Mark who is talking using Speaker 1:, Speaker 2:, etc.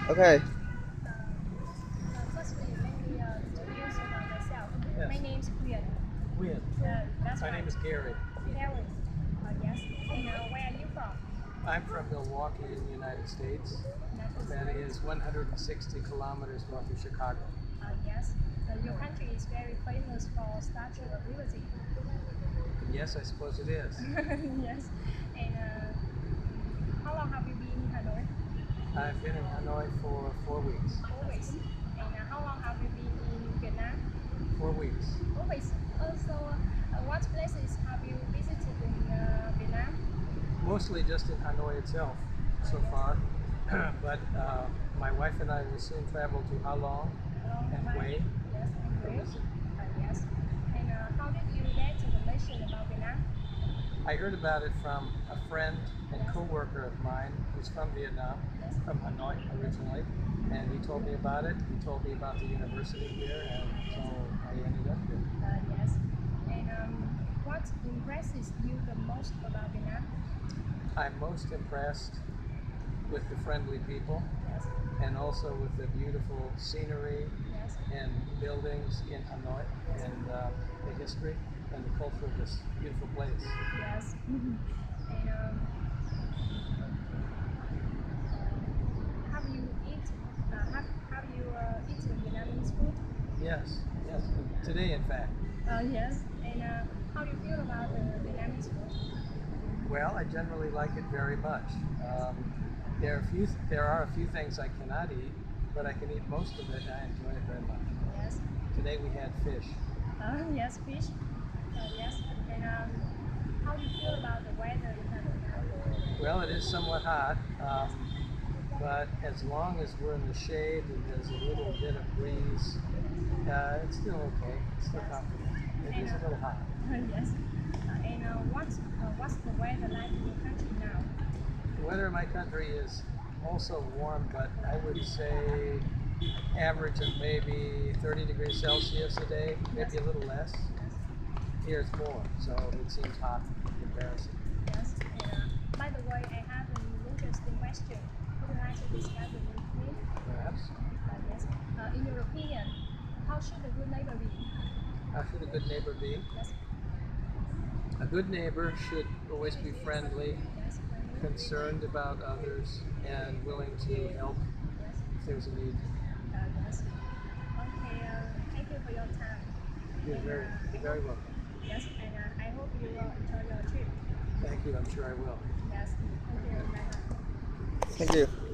Speaker 1: Okay.
Speaker 2: Firstly, let me introduce about myself.
Speaker 3: Yes.
Speaker 2: My name is Huyền.
Speaker 3: Huyền.
Speaker 2: That's
Speaker 3: My
Speaker 2: right.
Speaker 3: name is Gary.
Speaker 2: Gary. Yes. And where are you from?
Speaker 3: I'm from Milwaukee in the United States. That
Speaker 2: Great.
Speaker 3: is 160 kilometers north of Chicago.
Speaker 2: Yes. Your country is very famous for Statue of Liberty.
Speaker 3: Yes, I suppose it is.
Speaker 2: Yes. And how long have you been in Hanoi?
Speaker 3: I've been in Hanoi for 4 weeks.
Speaker 2: 4 weeks. And how long have you been in Vietnam?
Speaker 3: 4 weeks.
Speaker 2: 4 weeks. Also, what places have you visited in Vietnam?
Speaker 3: Mostly just in Hanoi itself so far. But my wife and I will soon travel to Ha Long and Hue.
Speaker 2: Yes, and Hue. Yes. And how did you get information about Vietnam?
Speaker 3: I heard about it from a friend and co-worker of mine who's from Vietnam, from Hanoi originally, and he told me about it. He told me about the university here, and so I ended up here.
Speaker 2: Yes. And what impresses you the most about Vietnam?
Speaker 3: I'm most impressed with the friendly people,
Speaker 2: Yes.
Speaker 3: and also with the beautiful scenery
Speaker 2: Yes.
Speaker 3: and buildings in Hanoi, and the history and the culture of this beautiful place.
Speaker 2: Yes. And have you eaten Vietnamese food?
Speaker 3: Yes, yes. Today, in fact.
Speaker 2: Yes. And how do you feel about Vietnamese food?
Speaker 3: Well, I generally like it very much. There are a few things I cannot eat, but I can eat most of it, and I enjoy it very much.
Speaker 2: Yes.
Speaker 3: Today we had fish.
Speaker 2: Yes, fish. Yes. And how do you feel about the weather in Hanoi?
Speaker 3: Well, it is somewhat hot, but as long as we're in the shade and there's a little bit of breeze, it's still okay. It's still comfortable. It is a little hot.
Speaker 2: Yes. And what's the weather like in your country now?
Speaker 3: The weather in my country is also warm, but I would say average of maybe 30 degrees Celsius a day, maybe a little less. Here it's more, so it seems hot in comparison.
Speaker 2: Yes. And by the way, I have an interesting question. Would you like to discuss it with me?
Speaker 3: Perhaps.
Speaker 2: Yes. In your opinion, how should a good neighbor be?
Speaker 3: How should a good neighbor be?
Speaker 2: Yes.
Speaker 3: A good neighbor should always be friendly,
Speaker 2: Yes.
Speaker 3: concerned about others, and willing to help
Speaker 2: Yes.
Speaker 3: if there's a need.
Speaker 2: Yes. Okay. Thank you for your time.
Speaker 3: You're very welcome.
Speaker 2: Yes. And I hope you will enjoy your trip.
Speaker 3: Thank you. I'm sure I will.
Speaker 2: Yes. Thank you very much.
Speaker 1: Thank you.